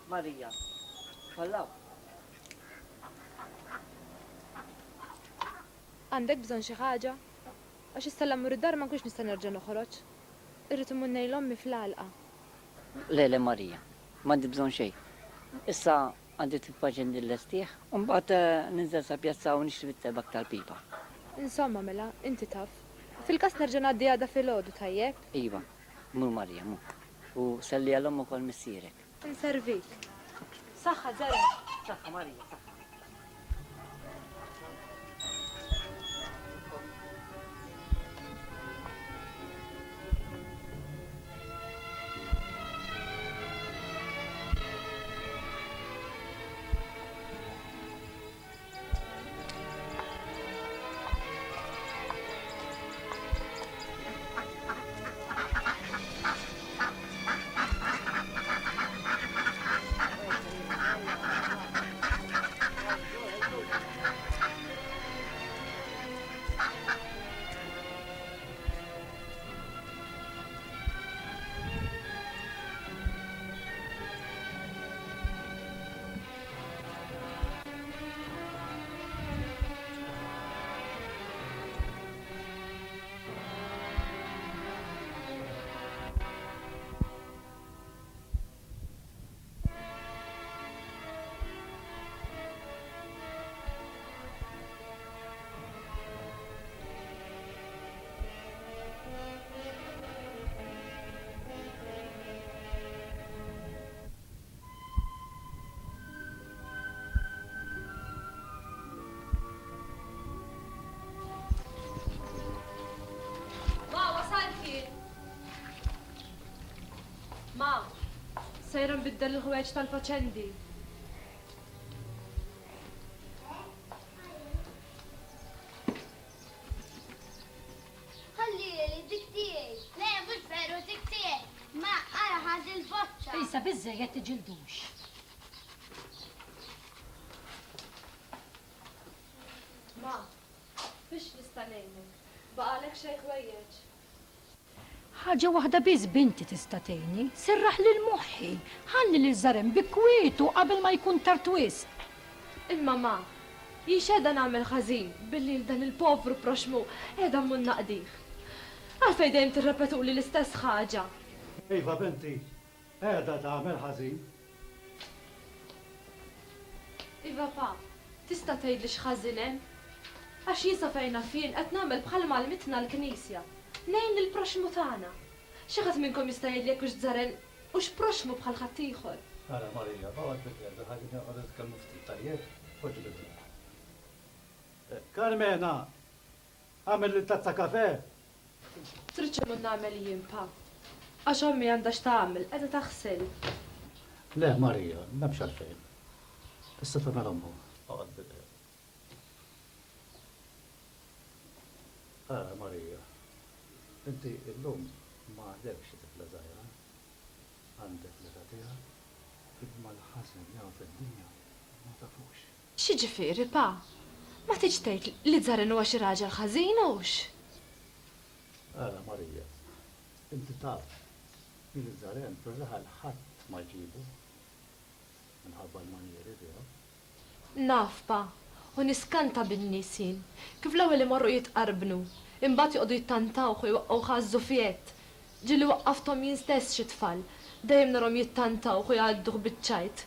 Marija, fallaw. Għandek bżonn xi ħaġa? Għax issa l-ammur id-dar ma nkunx nista' nerġa' noħroġ. Irrid imur ngħid l-ommi fl-għalqa. Le Marija, m'għandi bżonn xejn. Issa għandi tippaġendi l-lestieħ, u mbagħad ninżel sa pjazza u nixtri bit-tebak tal-pipa. Insomma mela, inti taf. Fil-każ nerġa' ngħaddi għadha filgħodu tajjeb. Iva, mur Marija, mur. U selli għal-om ukoll missierek. Inservik. Saħħa Zara. Saħħa Marija, saħħa. Sejra nbiddel il-ħwejġ tal-faċendi. Ħalli li dik tiegħi. Le mhux veru dik tiegħi. Ma ara ħadd il-boċċa. Issa biżżejjed tiġildux. Ma, biex nista' ngħinek. Baqalek xejn ħwejjeġ. Ħaġa waħda biss binti tista' tgħinni, serraħ lil moħħi, ħalli lil żarem bikwietu qabel ma jkun tard wisq. Imma ma, jiex qiegħda nagħmel ħażin billi dan il-povru proxmu qiegħda mmur naqdih. Għalfejn dejjem tirrepetuli l-istess ħaġa. Iva binti, qiegħda tagħmel ħażin. Iva pa, tista' tgħidli x'ħażin hemm? Għax jisa fejna fien qed nagħmel bħal malmitna l-Knisja. Nejn il-proxmu tagħna. Xi ħadd minnkom jista' jgħidli jekk hux żaren u x'proxmu bħal ħadd ieħor. Ara Marija, baqgħod bil-qeda ħalli noqgħod nitkellmu ftit tajjeb, ħoġġi bil Carmena, għamel li tazza kafe? Trid xi nagħmel jien pa. Għax ommi għandha x'tagħmel, qiegħda taħsel. Le Marija, m'hemmx għalfejn. Issa tagħmel ommu. Oqgħod bil-qeda. Ara Marija, inti illum ma għandekx tifla żgħira. Għandek li tagħtiha imma l-ħażin jew fid-dinja ma tafux. Xi ġifieri pa? Ma tiġ tgħid li żaren huwa xi raġel ħażin hux? Ara Marija, inti taf li żaren fir-raħal ħadd ma jġibu minħabba l-manjeri tiegħu. Naf pa, u niskanta bin-nisin. Kif l-ewwel imorru jitqarbnu, imbagħad joqogħdu jittantawħu jwaqgħu ħażu fiet. Ġieli waqqafthom jien stess xi tfal, dejjem narhom jittantawħu jgħadduh biċ-ċajt.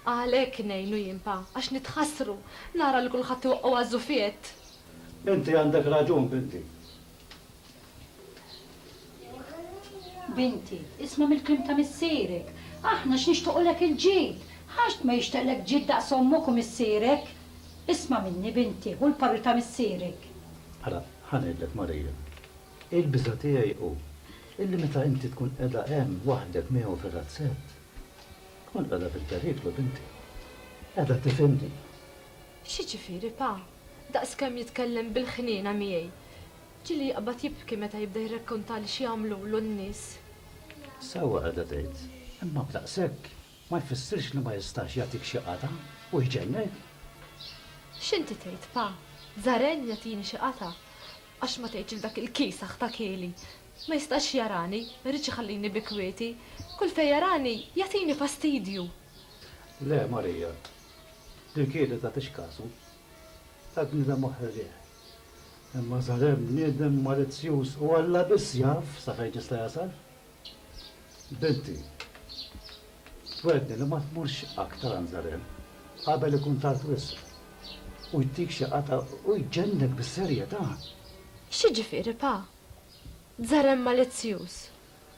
Għalhekk ngħinu jien pa, għax nitħassru nara li kulħadd iwaqqgħu għażu fiet. Inti għandek raġun binti. Binti, isma' mill-klim ta' missierek. Aħna x'nixtiequlek il-ġid. Ħaġt ma jixtieqlek ġid daqs ommok u missierek. Isma' minni binti, u l-parri ta' missierek. Ara, ħanejdlek Marija. Il-biża tiegħi hu illi meta inti tkun qiegħda hemm waħdek miegħu fir-razzett. Tkun qiegħda fil-periklu binti. Qiegħda tifhimni. Xi ġifieri pa? Daqskemm jitkellem bil-ħniena miegħi. Ġieli jaqbad jibki meta jibda jirrakkontali xi jagħmlulu n-nies. Sewwa qiegħda tgħid. Imma b'daqshekk ma jfissirx li ma jistax jagħtik xi qata u jġennek. X'inti tgħid pa? Żaren jagħtini xi qata. Għax ma tgħidx dak il-kisaħ ta' kieli. Ma jistax jarani, ma rridx iħallini bi kwieti. Kull fejn jarani jagħtini fastidju. Le, Marija, li kienet ta' tixkasu. Ta' bnida moħħerriħ. Imma zarem bniedem malizzjuż u Alla biss jaf sa fejn jista' jasal. Binti, twedni li ma tmurx aktar għan zarem qabel ikun tard wisq. U jtik xi qata u jġennek bis-serjetà. X'jiġifieri pa? Żarem malizzjuż.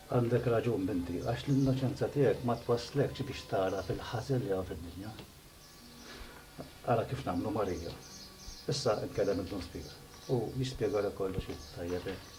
Għandek raġun binti, għax l-innoċenza tiegħek ma twasslekx biex tara fil-ħażel li hawn fid-dinja. Ara kif nagħmlu Marija. Issa nkellem il-Dunspiega u jispjegalek kollox tajjeb hekk.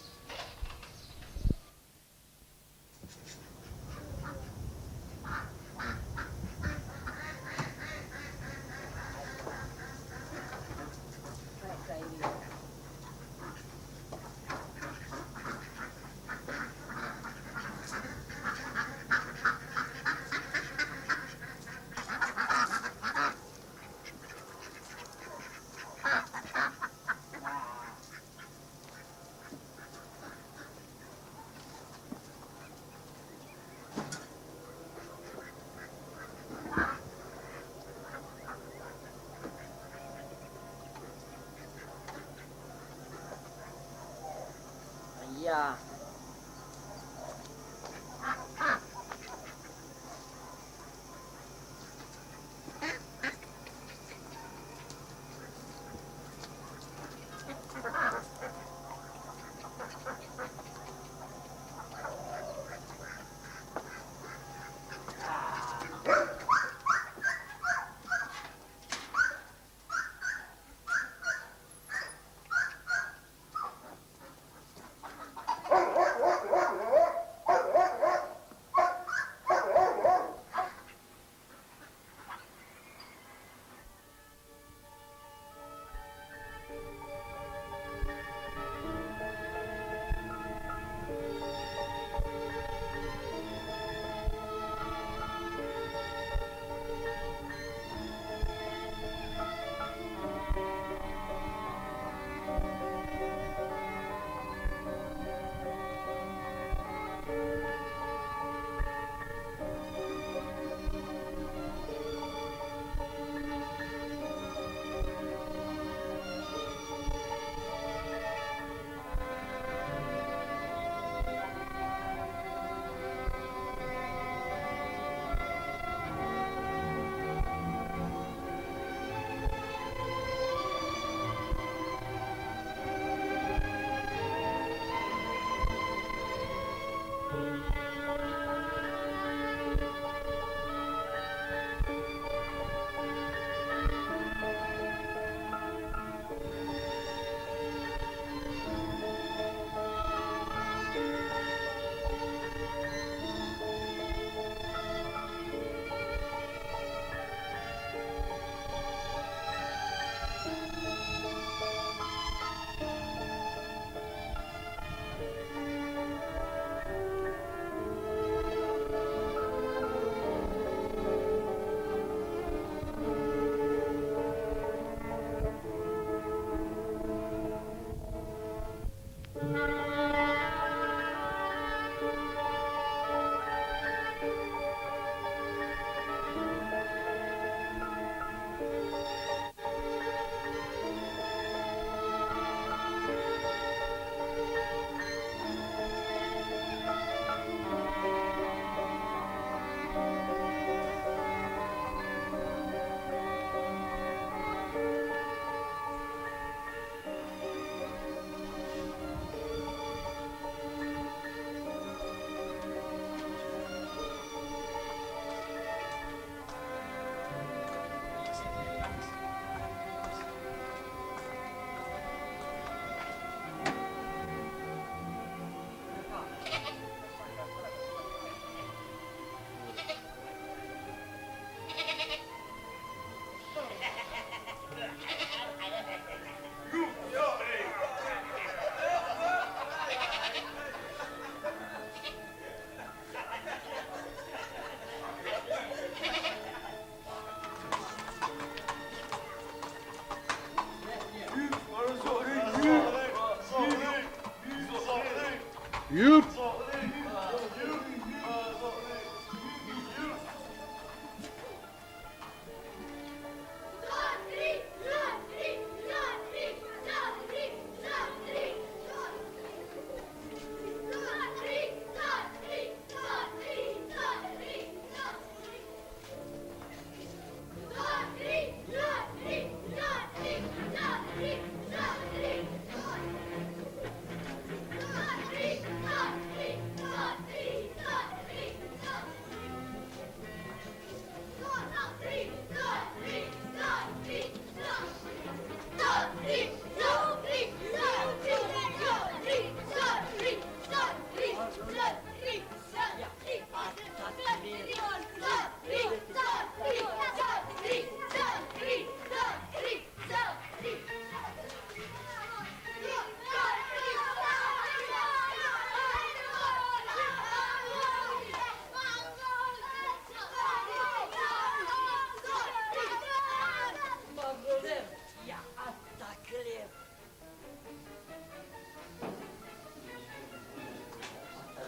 Ja.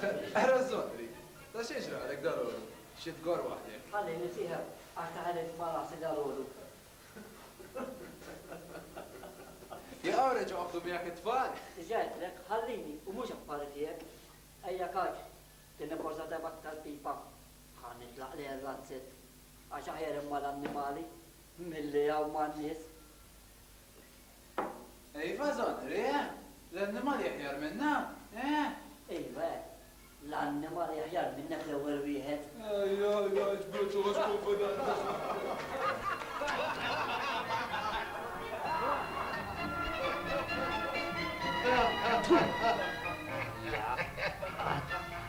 Razzoni, ta' xieġra għalek darur, xie tgor wahdek. Ħalli nisiħa, għax taħalet mala sigarolu. Jaqaw reġu għabdu miegħek it-tfal. Ġetlek, ħallini, u mux affariet jek. Ejja kaġ, tinne borza debak tal-pipa. Ħan nitlaq li r-razzet, għax aħjar imma l-annimali, mill-li għaw man-nies. Ejfa Zonri, l-annimali jahjar minna, Ejwa, l-annimali aħjar minnek l-ewwel wieħed. ġbrutu għaskufu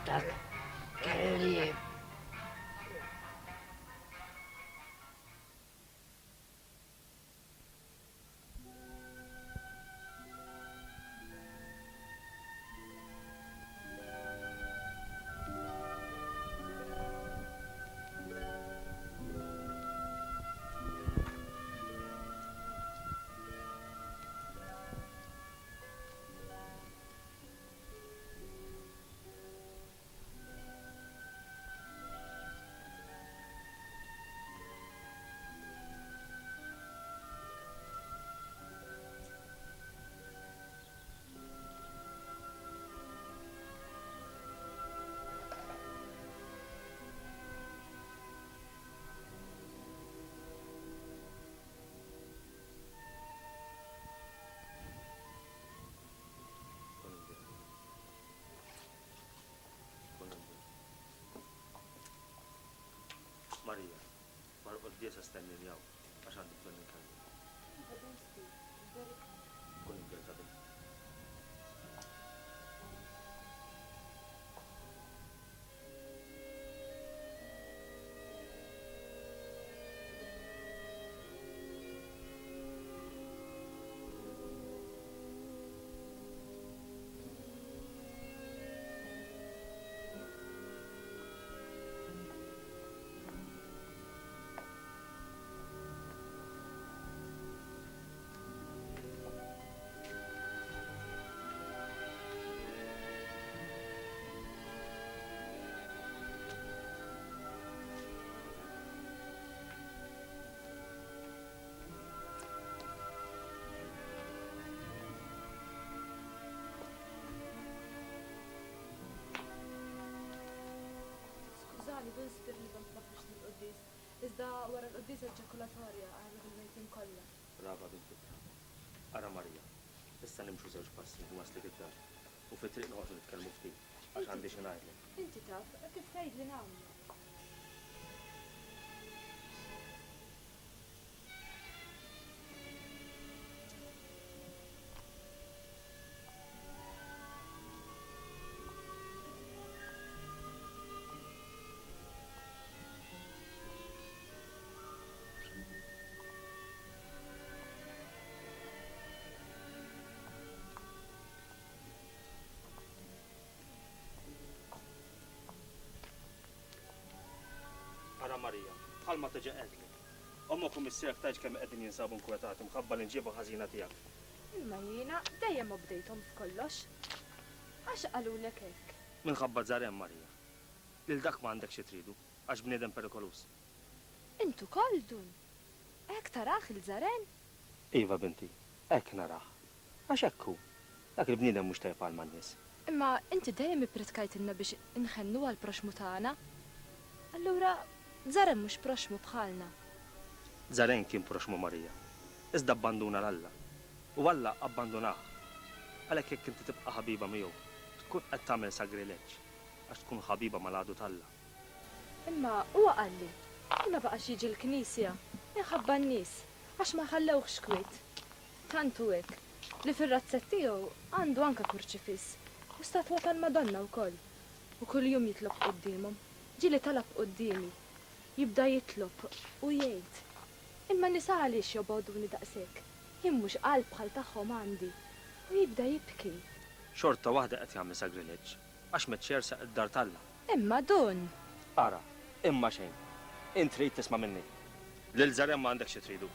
Dak kelli. Marija, mar qoddisa stenni l-jaw, għax għandi bżon ninkallem. Kun imġerta bil. Skużani, binstir li bant maħħax l-qoddis. Iżda wara l-qoddis il-ċokolatorja għarra bil-mejtin kollha. Brava binti. Ara Marija, issa nimxu żewġ passi u wasli id-dar. U fit-triq noqgħdu nitkellmu ftit, għax għandi xi ngħidlek. Inti taf, kif tgħidli nagħmlu? Ara Marija, bħalma teġa qedli. Ommok u missierek taġ kemm qegħdin jinsabu nkwetati mħabba li nġibu ħażina tiegħek. Imma jiena dejjem ma bdejthom f'kollox. Għax qalulek hekk. Minħabba żarem Marija. Lil dak ma għandek xi tridu, għax bniedem perikolus. Intu koldun. Hekk taraħ il-żaren? Iva binti, hekk naraħ. Għax hekk hu. Dak il-bniedem mhux tajb għal man-nies. Imma inti dejjem ippritkajtilna biex inħennu għal proxmu tagħna. Allura żaren mhux proxmu bħalna. Żaren kien proxmu Marija. Iżda abbanduna l-Alla. U Alla abbandunah. Għalhekk jekk inti tibqa' ħabiba miegħu, tkun qed tagħmel sagrileġġ għax tkun ħabiba mal-għadu tal-Alla. Imma huwa qalli, ma baqax jiġi l-Knisja, minħabba n-nies, għax ma ħallewx kwiet. Tantu hekk li fir-razzett tiegħu għandu anke kurċifiss u statwa tal-Madonna wkoll. U kuljum jitlob qudiemhom. Ġieli talab qudiemi. Jibda jitlob u jgħid. Imma nisa għaliex jobgħoduni daqshekk. Jien mhux qalb bħal tagħhom għandi. U jibda jibki. Xorta waħda qed jagħmel sagrileġġ għax meċċersa id-dar tal-Alla. Imma dun. Ara, imma xejn. Int trid tisma' minni. Lil żarem ma għandek xi tridu.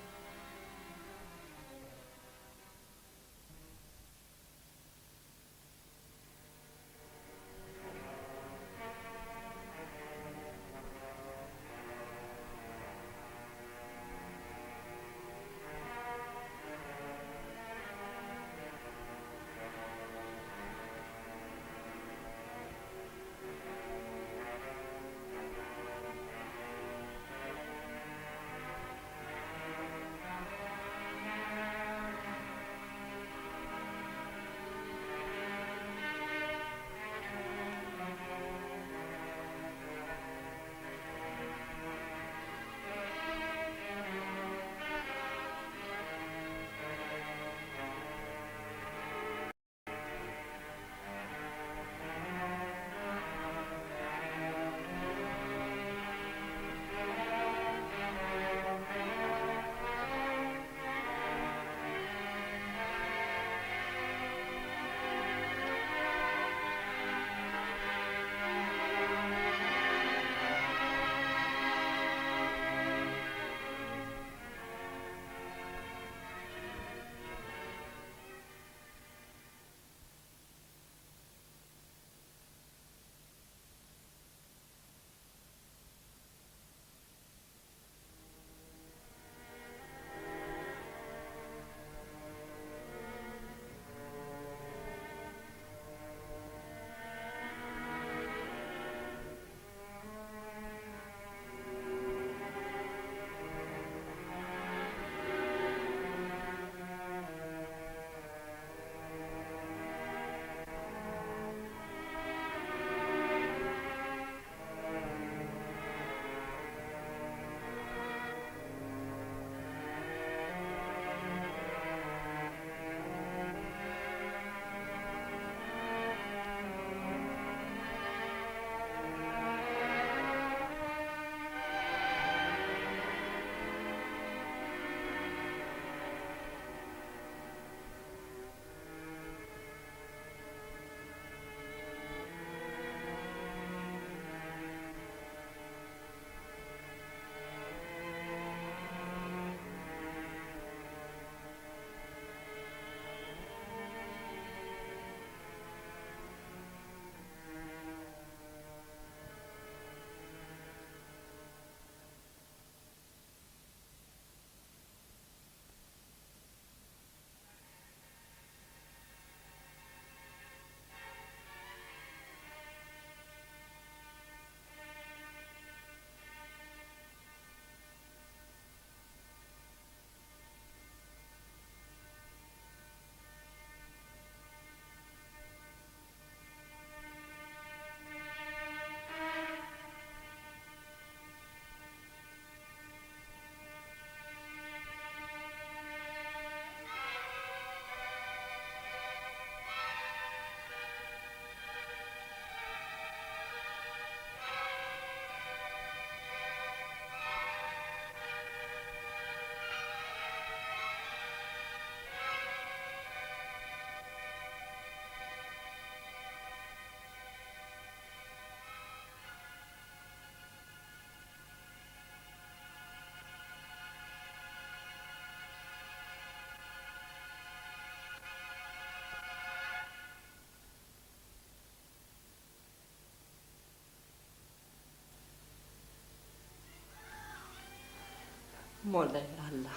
Mollej Alla.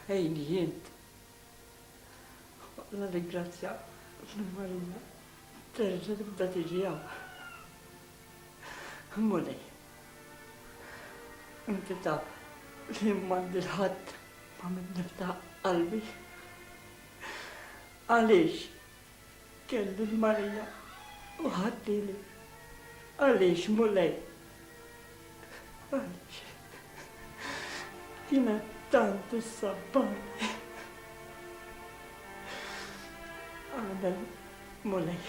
Ejni jint. La ringrazzja l-Marina. Terġa tibda tiġi hawn. Mollej. Inti taf li m'għandi l-ħadd ma minn niftaħ qalbi. Għaliex kelli l-Marija u ħaddili. Għaliex Mollej. Għaliex. Jina tant is-sabbani. Għadal Mollej.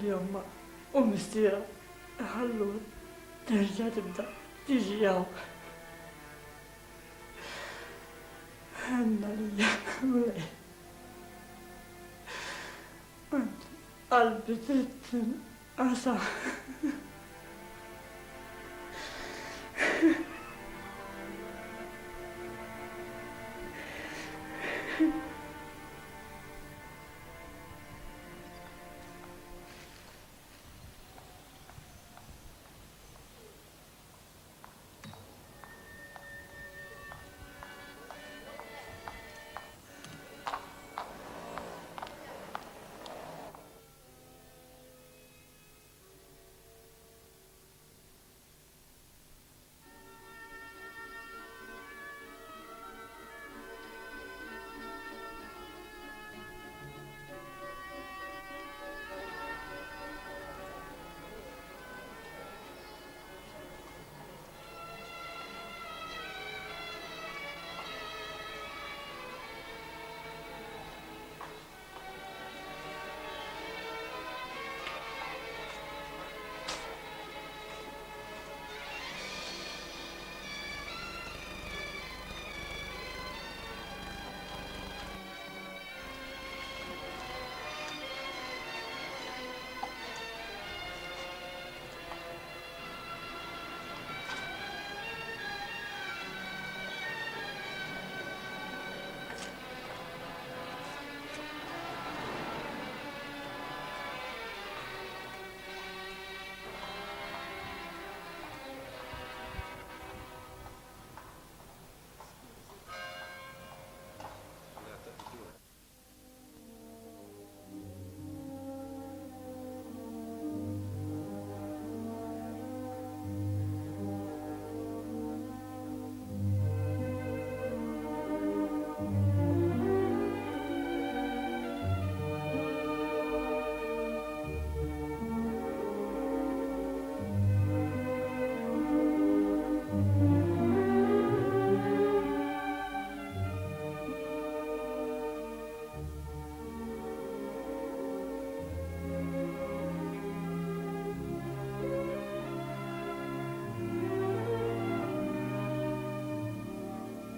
Li omma u mistira ħallu terġa tibda tiġi hawn. Għanna li Mollej. Qalbi trittin għasa.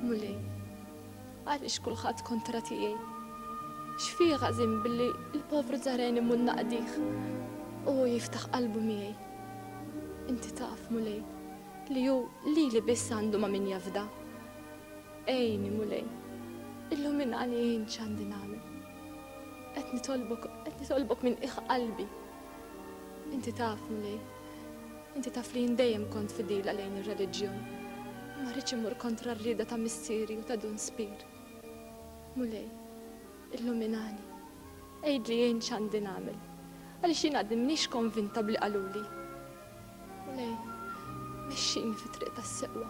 Mulej, għalix kulħadd kontra tiegħi. X'fih għażim billi l-povru Zareni munna qdiħ u jiftaħ qalbu miegħi. Inti taf Mulej li hu li biss għandu ma' min jafda. Ejni Mulej, illuminani jien x'għandi nagħmel. Qed nitolbok minn iħ qalbi. Inti taf Mulej, inti taf li jien dejjem kont fidila lejn ir-reliġjon. Ma rridx imur kontra r-rieda ta' missieri u ta' Dun Spir. Mulej, illuminani, ejdli jien x'għandi nagħmel, għaliex jien għaddi m'iniex konvinta bli qaluli. Mulej, mexxini fi triq tas-seqwa,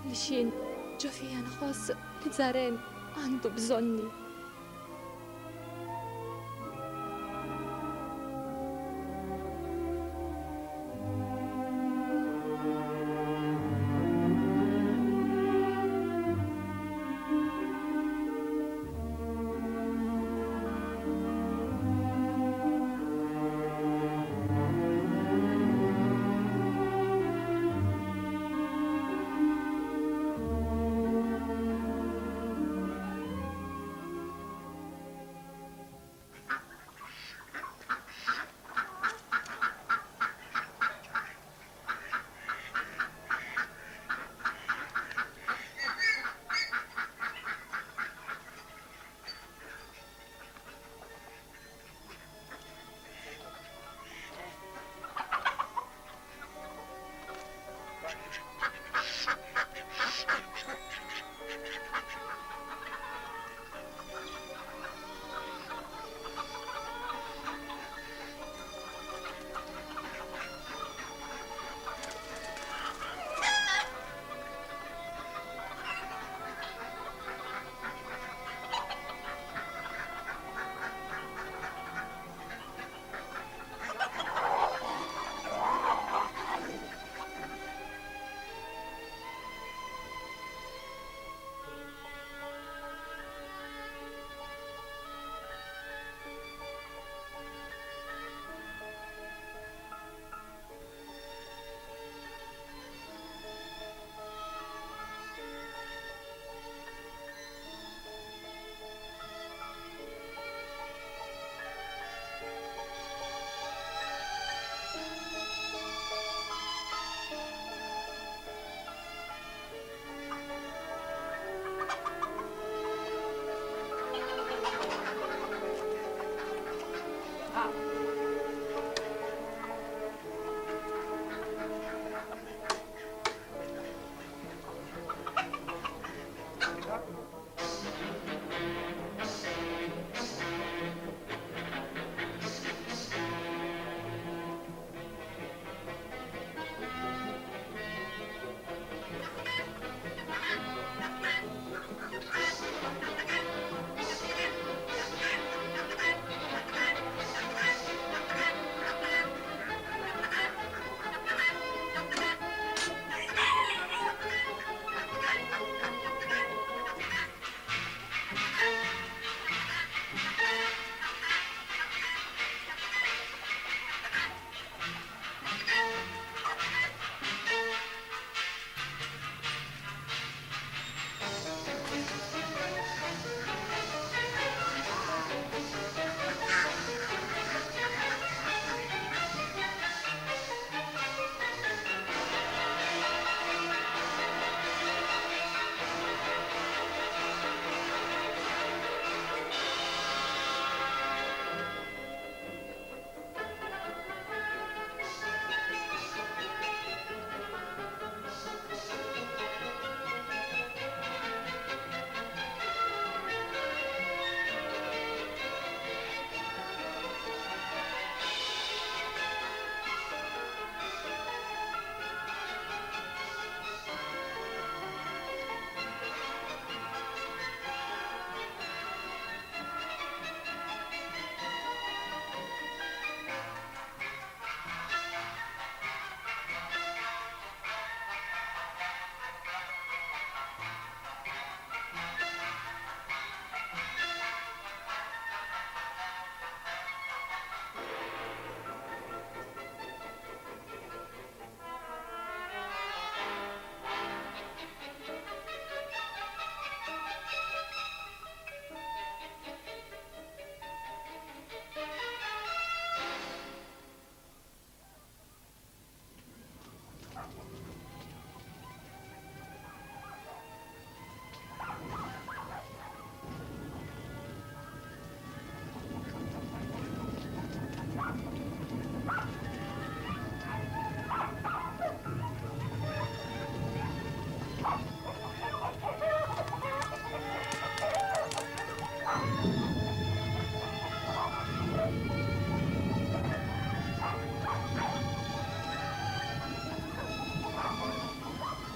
għaliex jien ġo fija nħoss li Zaren għandu bżonni.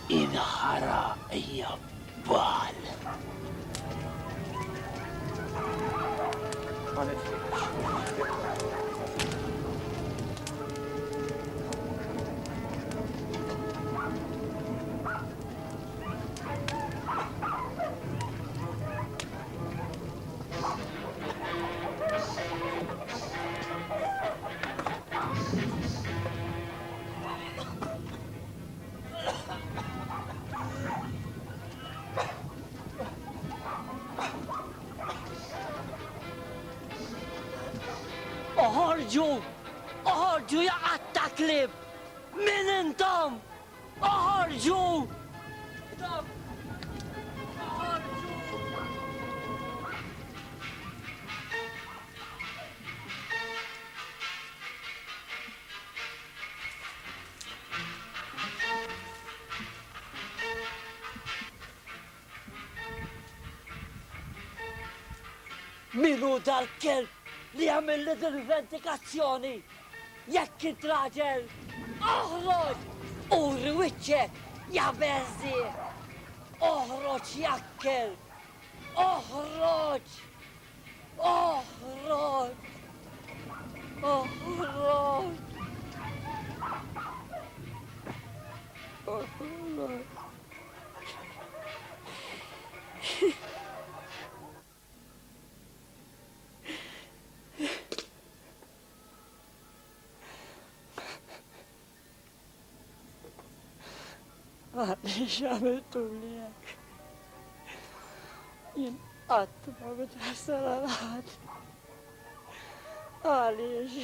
inħara jabbal. Oħorġu! Oħorġu jaqatta klib! Min intom? Oħorġu! Minu dal-kelb li għamil li dil-vendikazzjoni? Jekk int raġel, oħroġ! Uri wiċċek, ja bezzi! Oħroġ jakkel! Oħroġ! Oħroġ! Oħroġ! Oħroġ! Għalix għamiltu li għak. Jien għatt ma bitħassar għal-ħad. Għalix.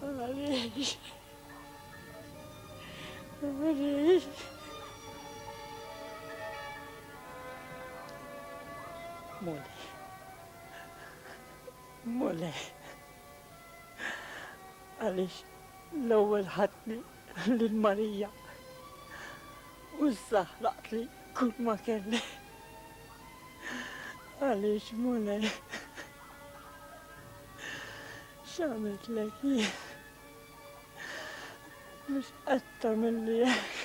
Għalix. Għalix. Moni. Muli. Għalix l-ewwel ħatni lil Marija. U issa ħlaqtli kull ma kelli. Għalix muli. X'għamilt lek jien. Mhux qed tagħmilli hekk.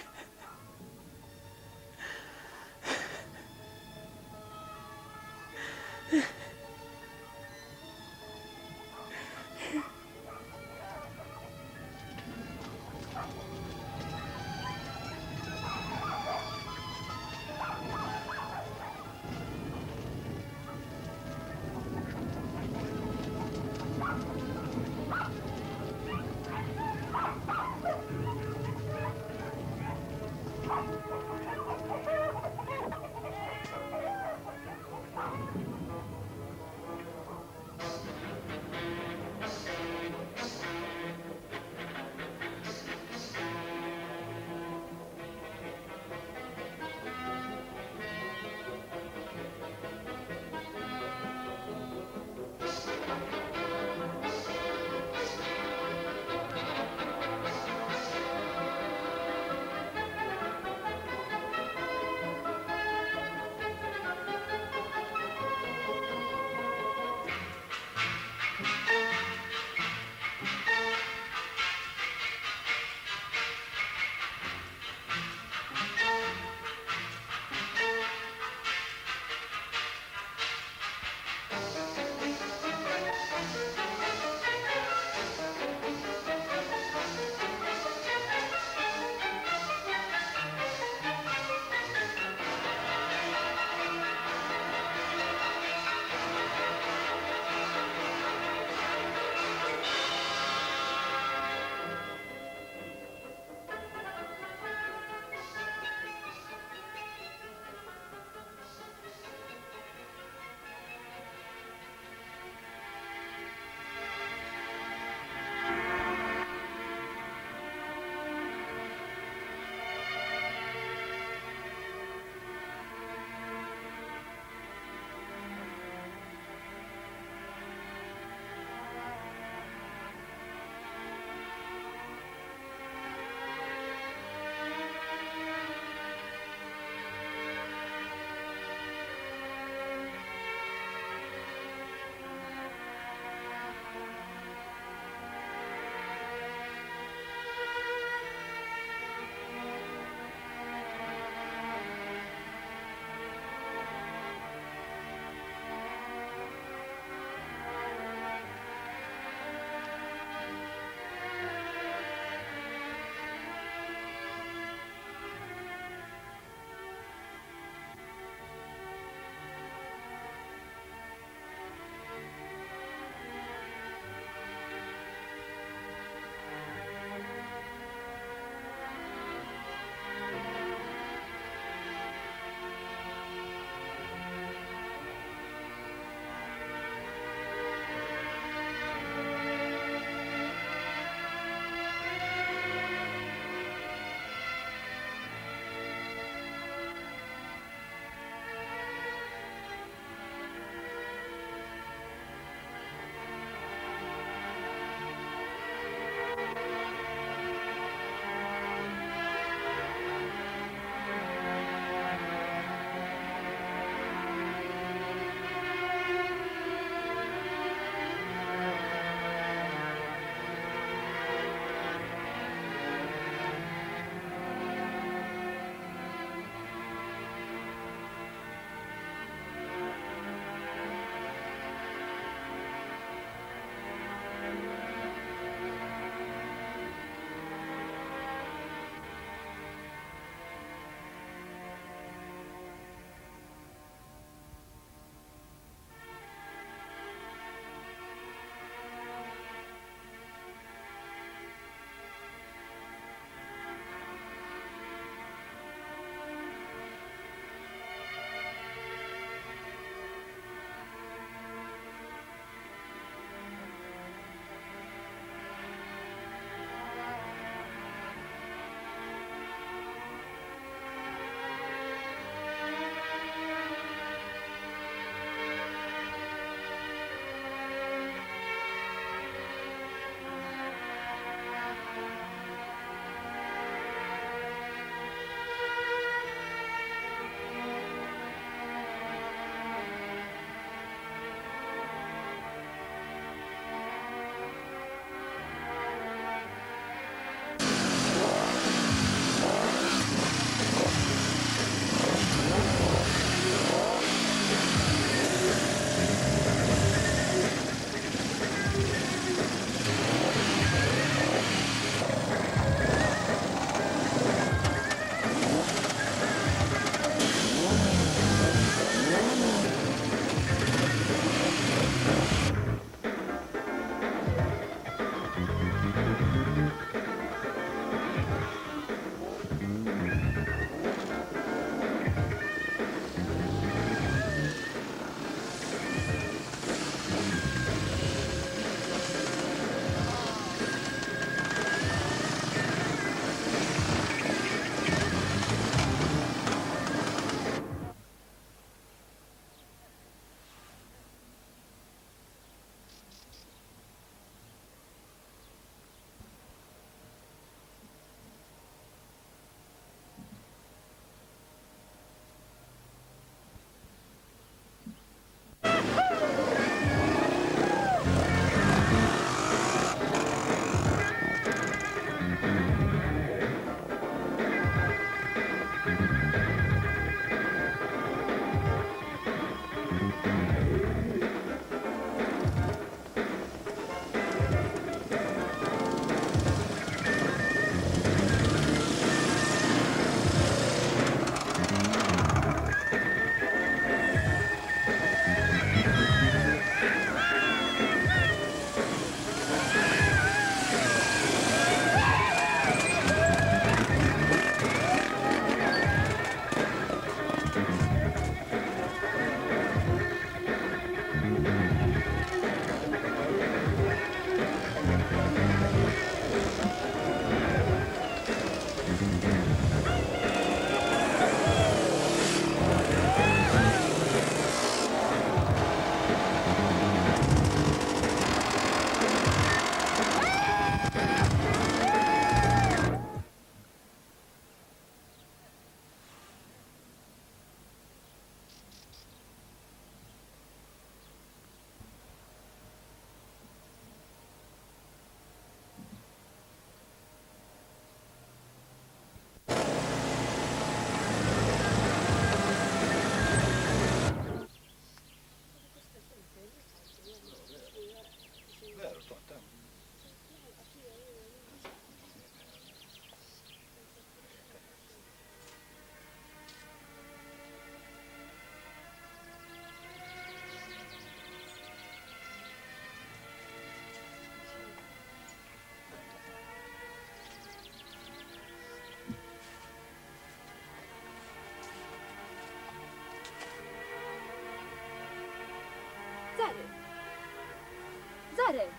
زرن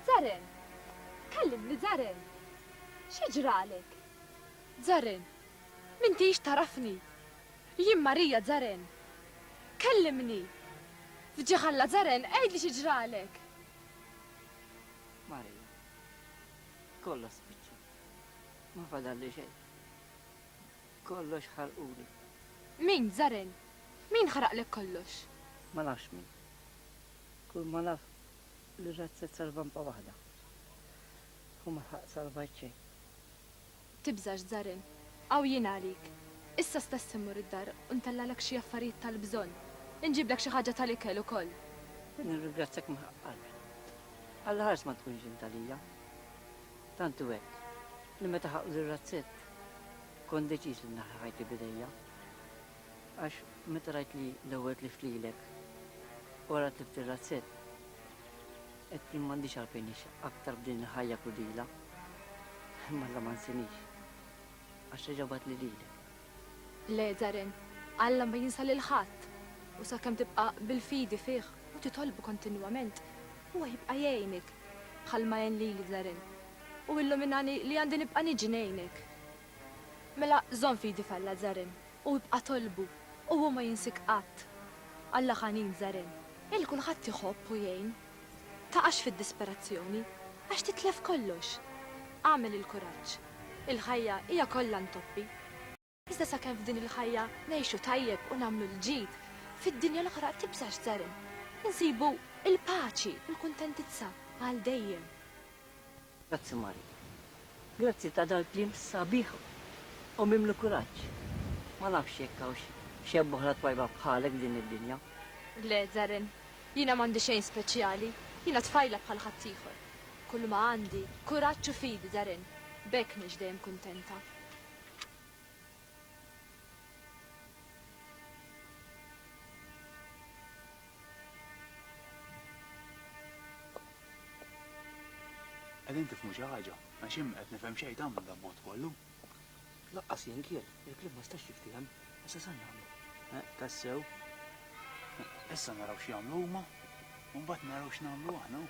زرن كلمني زرن شجرالك زرن منتيش تعرفني يم ماريا زرن كلمني فجي خلا زرن عيد لي شجرالك ماريا كلش بيتشي ما فضل لي شيء كلش حرقولي مين زرن مين خرق لك كلش ما نعرفش مين كل ما نعرف اللي رات ست سربان واحدة وما حق سربات شيء تبزاش زرن او يناليك اسا استسمر الدار ونطلع لك شي افاريت طالبزون نجيب لك شي حاجه تالي وكل نرجعتك ما قلبي على هاش ما تكونش انت ليا تانتو هيك لما تحقق الرات ست كون ديجيس لنا حياتي بداية عش متى رايت لي لويت لي فليلك ورا تبت الرات ست اتكل ما عنديش عارفينيش اكتر بدين هايا كوديلا مالا ما نسينيش عش جابت لي ليلة ليه زرن علم ما ينسى للخات وساكم تبقى بالفيدي فيخ وتطلب كونتينوامنت هو يبقى يعينك خل ما ينلي زرن وقول من اني اللي عندي نبقى نجنينك ملا زون فيدي فلا زرن ويبقى طلبه وهو ما ينسك قات الله خانين زرن الكل خط يخوب ويعين تقاش في الدسبراتيوني عش تتلف كلش اعمل الكوراج الخيا هي كلها نطبي إذا سكن في دين الخيا نعيشو طيب ونعملو الجيد في الدنيا الأخرى تبزاش زرن نسيبو الباتشي والكونتنتزا غال دايم grazie Maria grazie ta dal klim sabiħ u mimlu kuraġġ ma nafx jekk hawn xi boħra twajba bħalek din id-dinja Le زرن jina m'għandi xejn speċjali jina tfajla bħal ħaddieħor kull ma għandi kuraġġ u fidi زرن bekk nix dejjem kuntenta. Għedin tifmu xi ħaġa, għax hemm qed nifhem xejn tagħmel dan mod kollu. laqqas jien kiel il-klib ma stax jiftihem issa sa nagħmlu tassew Issa naraw x'jagħmlu huma, u mbagħad naraw x'nagħmlu aħna.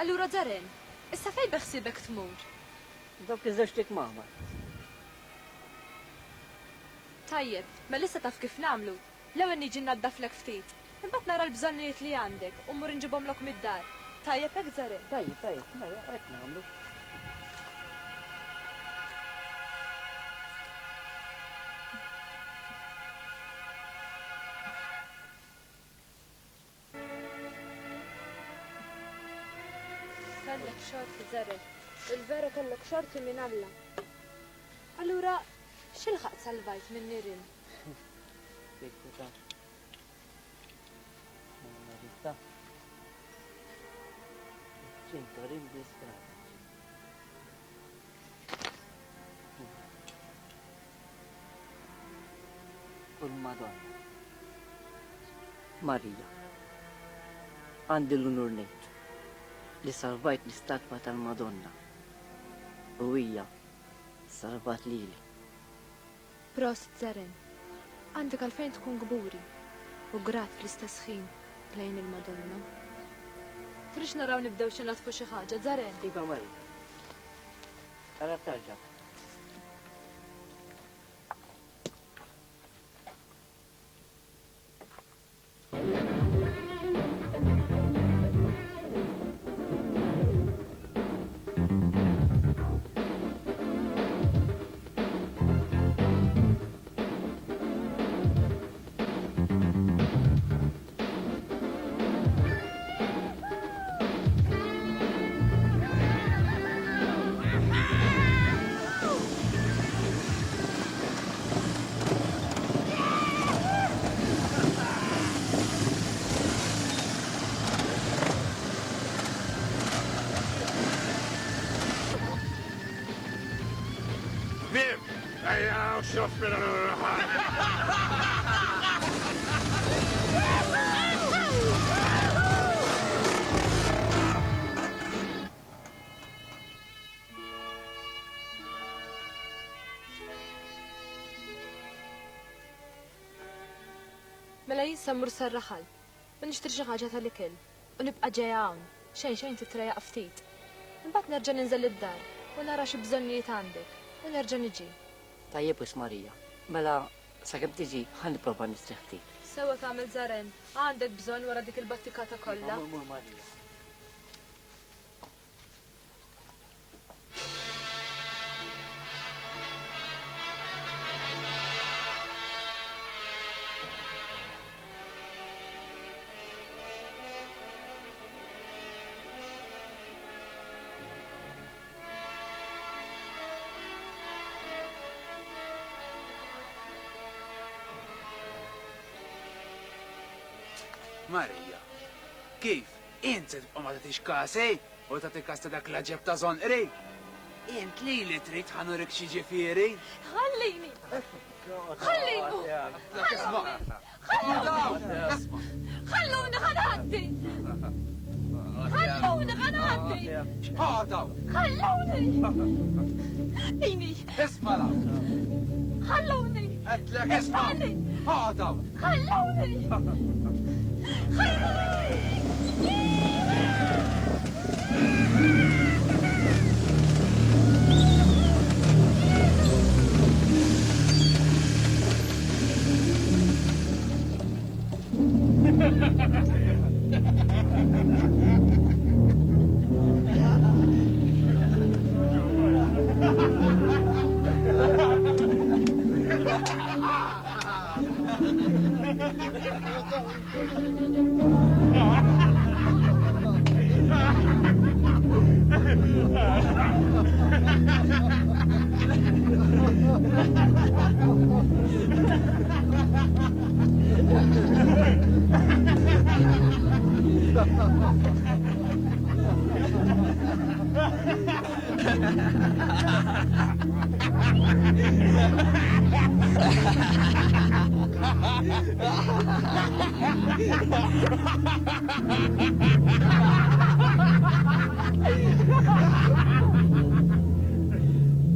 Allura زرن issa fejn beħsibek tmur? dawk iż-żewġ tik maħmar Tajjeb, ma lissa taf kif namlu, l-ewwel niġi naddaflek ftit. Imbagħad nara l-bżonnijiet li għandek u mmur inġibhomlok mid-dar. Tajjeb hekk żarek. tajjeb hekk nagħmlu Kellek xorti żarek. Il-vera kellek xorti minn Alla. Allura x'ilħaq salvajt minn nirien? Bekku ta' Marista ċintorin distrata u l-Madonna Marija għandi l-unur ngħid li salvajt l-istatwa tal-Madonna u hija salvat lili. Prost żaren. Għandek għalfejn tkun gburi u grat fl-istess ħin lejn il-Madonna. Trix naraw nibdew xi natfu xi ħaġa, żaren. Iva Marija. Ara tarġa. Mela jinsa mmur sarraħal. U nixtri xi ħaġa tal-ikel. U nibqa' ġejja hawn. Xejn titreja ftit. Imbagħad nerġa' ninżel id-dar u nara xi bżonnijiet għandek. U nerġa' niġi. Tajjeb wis Marija, mela sakemm tiġi ħan nipprova nistrieħ ftit. Sewa tagħmel żaren. Għandek bżonn wara dik il-battikata kollha. Mur Marija. Marija, kif? Int se tibqa' ma tagħtix kasej u tagħti kas ta' dak l-ġeb ta' zonqri? Int li trid ħanurek xi ġifieri? Ħallini! ħallini! ħalluni ħanħaddi! ħalluni ħanħaddi! Ħadaw! ħalluni! Ini! Ismala! ħalluni! Għedlek isma! Ħadaw! ħalluni!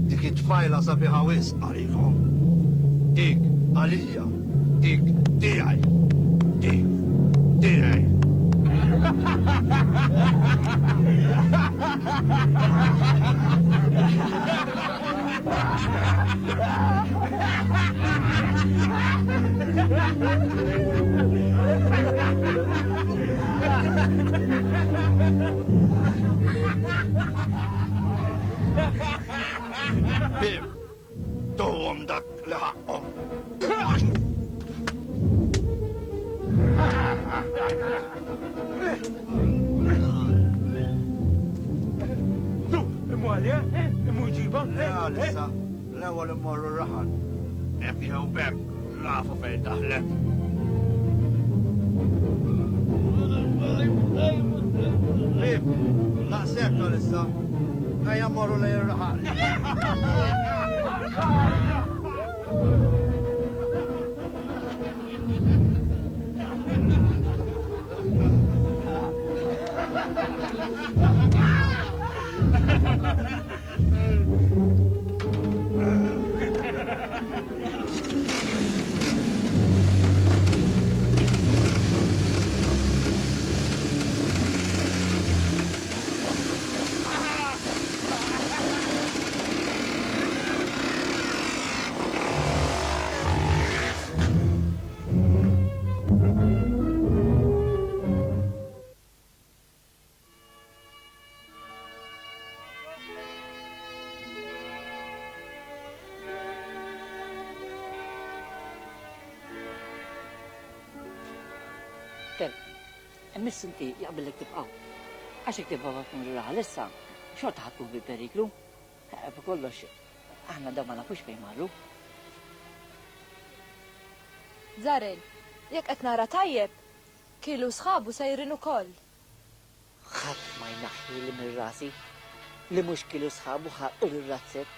Dik it-tfajla sabiħa wisq għalikom. Dik għalija, dik tiegħi, dik tiegħi. Bim, dowhom dak li ħaqhom. Imwalja? Immuġiba? Lisa, l-ewwel immorru raħal. Hekk jew bekk, nafu fejn daħlet. Bim, naqsebna lissa. Ejja mmorru lejn ir-raħal. Miss inti jaqbillek tibqaw. Għaxek tibqa' kun raħal issa, xorta ħatkun bi periklu. B'kollox, aħna da ma nafux fejn marru. Zaren, jekk qed nara tajjeb, kielu sħabu sejrin ukoll. Ħadd ma jnaħħi li mir-rasi li mhux kielu sħabu ħaqqu l-razzett.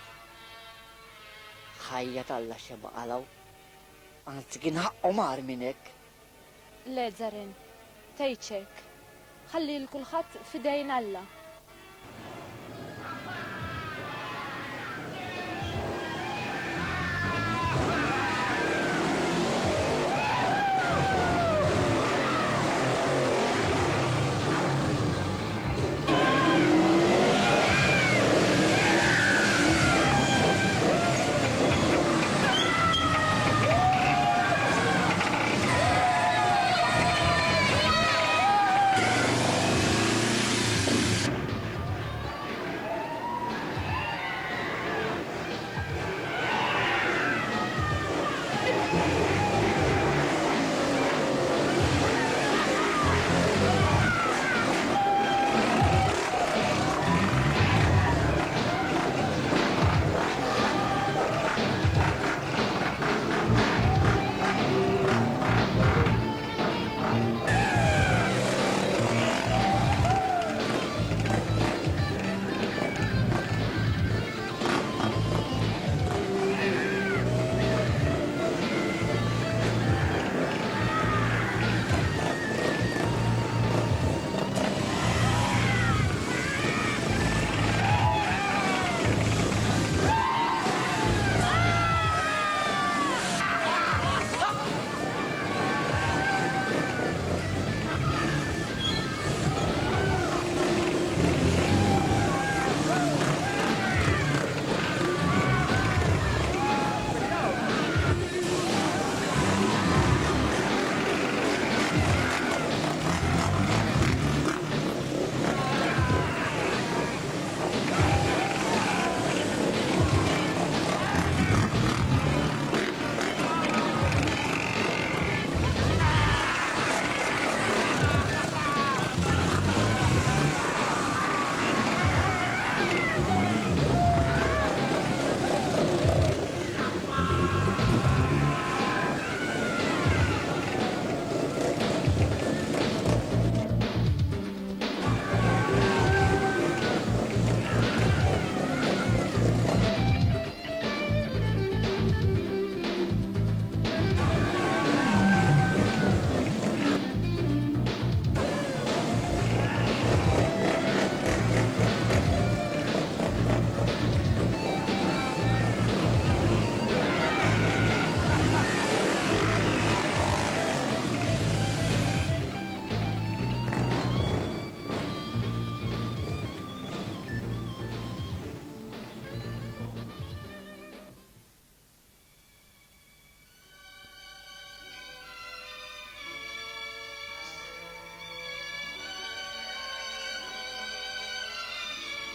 Ħajja Alla xeba qalaw. Anzi kien ħaqqu mar minn hekk. Le Zaren, tgħidxek. Ħalli l-kulħadd fidejn Alla.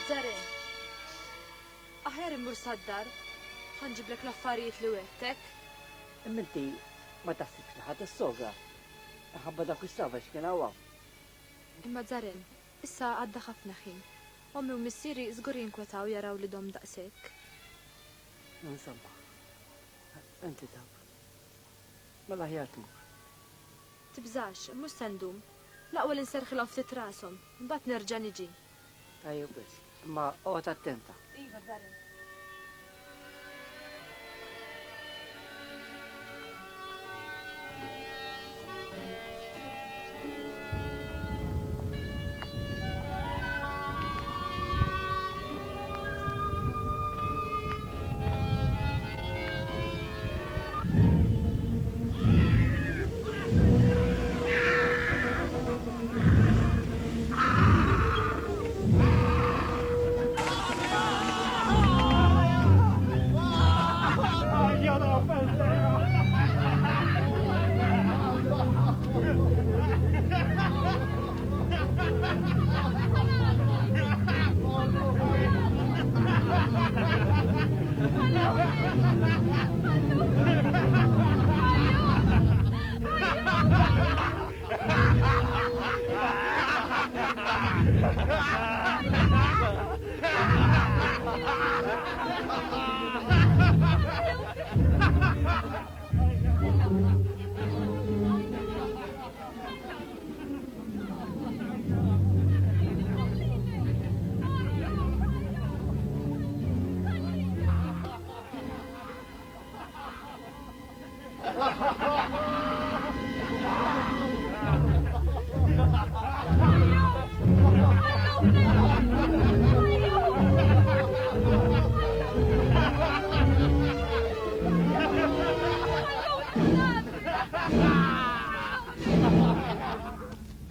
Zaren, aħjar immur saddar, ħanġiblek l-affarijiet li wettek. Imminti ma taħsibx li ħadd is-sogra. Ħabba dak is-sava x'kien hawn. Imma Zaren, issa għadda ħafna ħin. Ommi u missieri żgur jinkwetaw jaraw li dom daqshekk. Insomma, inti taf. Mela ħjar tmur. Tibżax, mhux sendum. L-aqwa li nserħilhom ftit rashom, mbagħad nerġa' niġi. Tajjeb biss, imma oqgħod attenta. Iva, Zaren.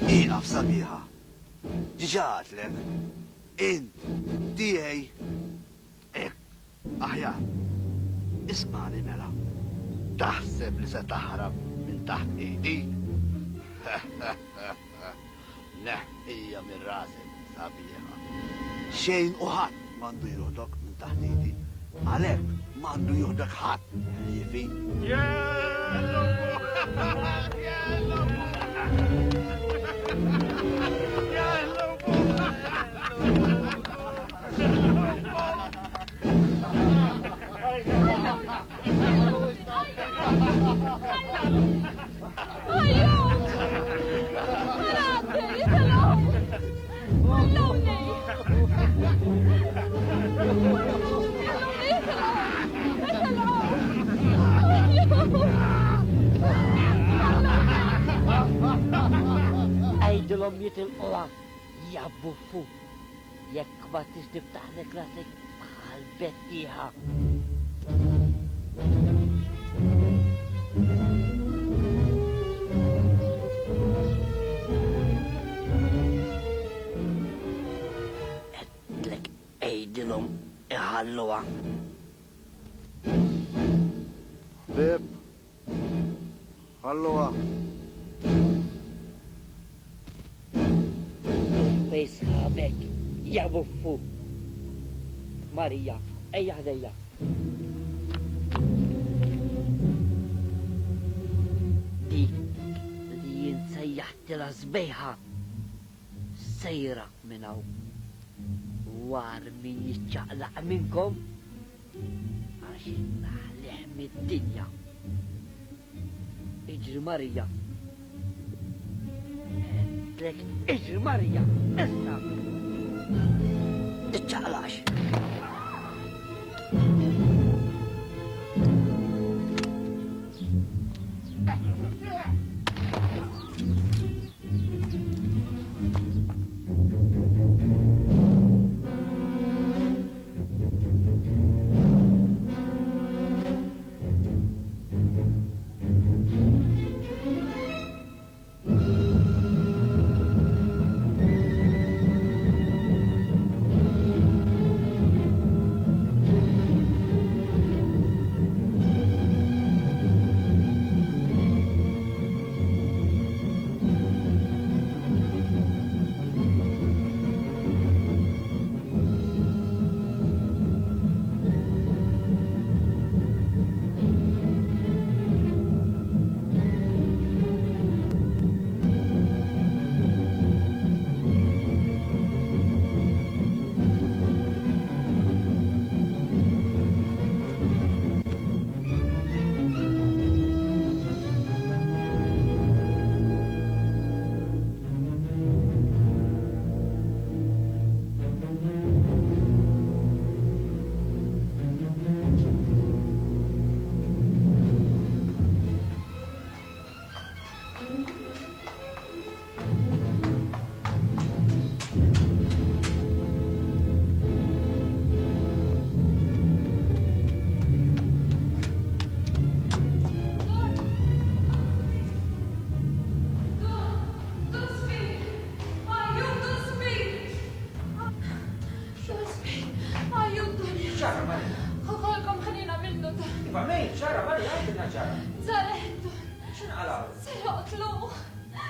Iqaf sabiħa. Ġiġatlek. Int, tiegħi. Aħjar. Ismani mela. Taħseb li se taħrab minn taħt eidi? Neħħija minn rasek, sabiħa. Xejn u ħadd m'għandu jroħdok minn taħt eidi. Għalhekk m'għandu joħdok ħadd, jifi. Għajdilhom jitilquha jabbuffu. Jekk ma tixtiftaħlek rasek bħal bettiħa. Għedlek għajdilhom iħalluha. Bib, ħalluha. Bejs ħabek jabuffu. Marija, ejja ħdejja. Dik li jinsejjaħtila żbejħa sejra minn hawn. War min jiċċaqlaq minnkom għax naħleħ mid-dinja. Iġri Marija. Għedlek iġri Marija, issa. Tiċċaqlax.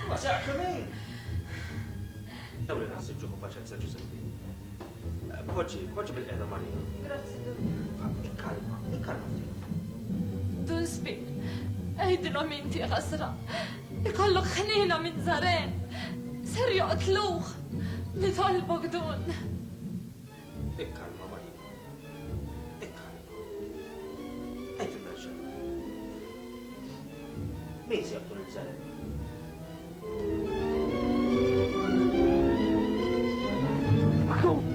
Ma seqqa min? Dawli naħsib ġuħu paċenza Giuseppe. Poġġi bil-qeda Marija. Grazzi, Kalma ftit. Dunsbi, ejdilom inti ħasra. Ikollok ħnina minn Zaren. Ser joqtluħ. Nitolbok dun. Ikkalma Marija. Ikkalma. Ejt il-merġa. Min si jabdu l-Zaren?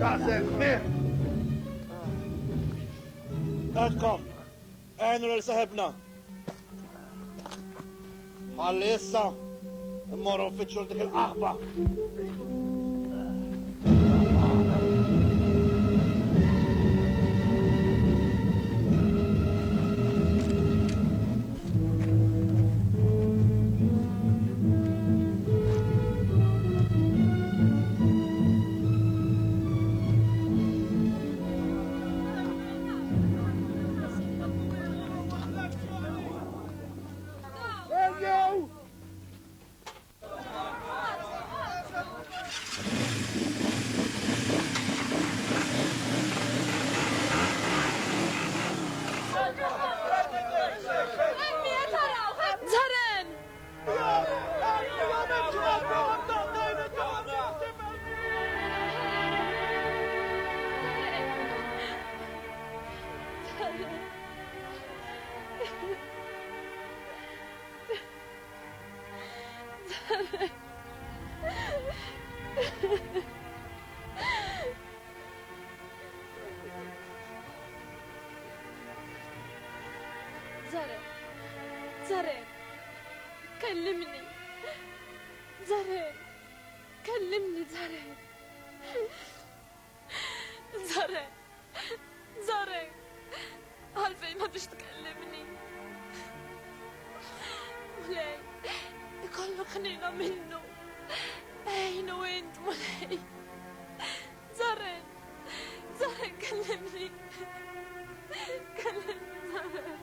Taħseb, mir! Għadkom, għajnu l-saħibna. Għalli issa, immorru fitxu dik il-qahba. Zaren! Zaren, كلمني. زرين، كلمني زرين. زرين، عارفة ما بدش تكلمني. مولاي، يكون خنينة منه. أين وانت مولاي؟ زرين، كلمني. كلمني زرين.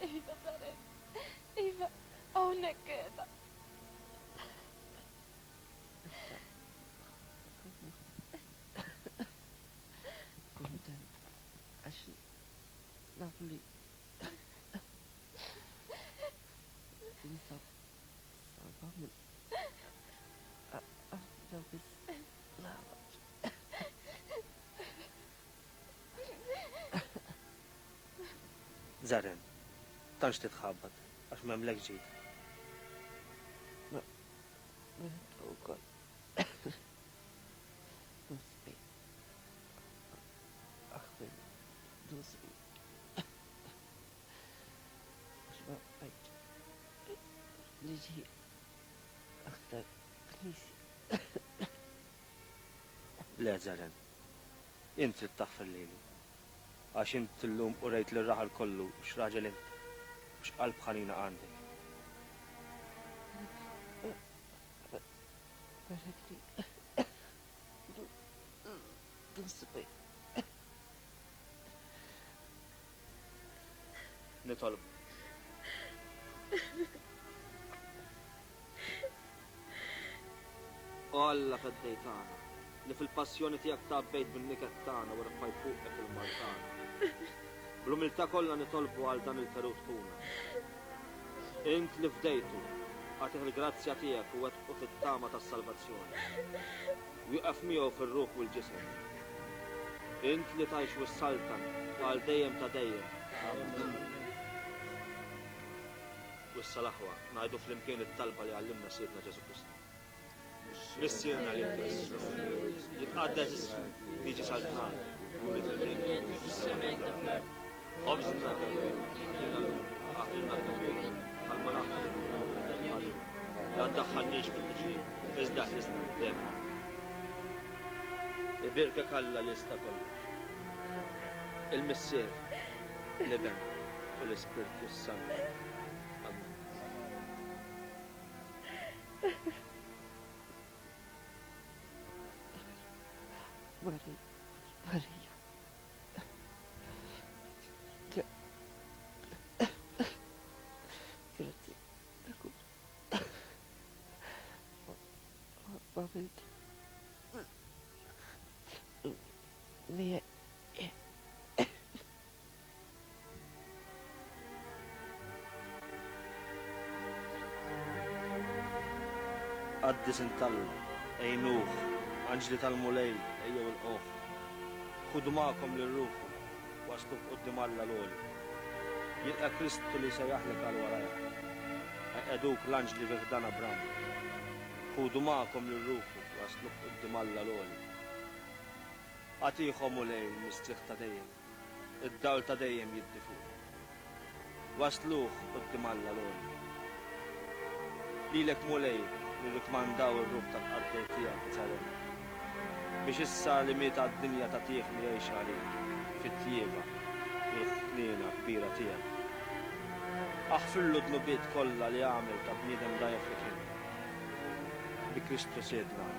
إيفا زرين، إيفا هونك كده. عشان نقولي صعبة من أتجوز لا Zaren, tanx titħabbat, għax memlek ġid. وكل نصبي أخذ نصبي مش بقيت نجي أخذ كنيسي Le, Zaren, inti t-taħfir lili. Għax int l-lum u rejt l-raħal kollu, xraġel int, x'qalb ħanina għandek. بشكلي نصبي Nitolb. Alla fed-dejtana, li fil-passjoni tijak tabbejt bil-nikettana u rfaj fuqek il-maltana. Bl-umilta kollha nitolbu għal dan il-ferut tuna. Int li fdejtu, għatih il-grazzja tijak u għatqu fit-tama tas-salvazzjoni. U juqaf miegħu fil-ruħ u l-ġisem. Int li tajx wis-saltan għal dejjem ta' dejjem. U s-salaħwa ngħidu fl-imkien it-talba li għallimna Siedna Ġesu Kristu. Nissirna li jitqaddes tiġi saltan. Obżna la tdaħħalniex fil-ġrid, iżda ħlisna dem. Ibirka kalla l-ista kollox. Il-missier, l-iben u l-Ispirtu s-Santu. Amen. Maria. Grazie. Va bene. Lei è... Qaddis intalla, ejnuh, anġli tal-mulej, ejjew il-qof. Xudu ma'kom l-ruħu, waslu qoddim Alla l-oli. Jilqa Kristu li sejjaħlek għal-warajja. Eduk l-anġli fiħdan Abram. Xudu ma'kom l-ruħu, waslu qoddim Alla l-oli. Għatiħom mulej mistriħ ta' dejjem, id-dawl ta' dejjem jiddifu. Wasluħ qoddim Alla l-oli. Lilek mulej, nirrikmandaw il-ruħ tal-qaddej tijak tzarem. Biex issa li mieta d-dinja ta' tijek li jgħix għalik, fit-tjieba, il-ħnina kbira tijak. Aħfirlu d-nubiet kolla li għamil ta' bnidem dajja fl-kien. Bi Kristu sedna,